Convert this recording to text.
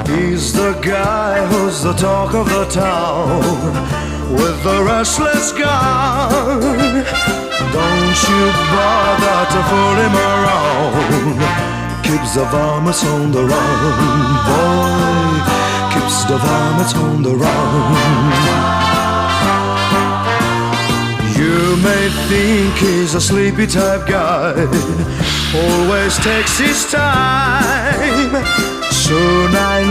He's the guy who's the talk of the town, with the restless gun. Don't you bother to fool him around. Keeps the varmints on the run, boy. Keeps the varmints on the run. You may think he's a sleepy type guy, always takes his time. Soon I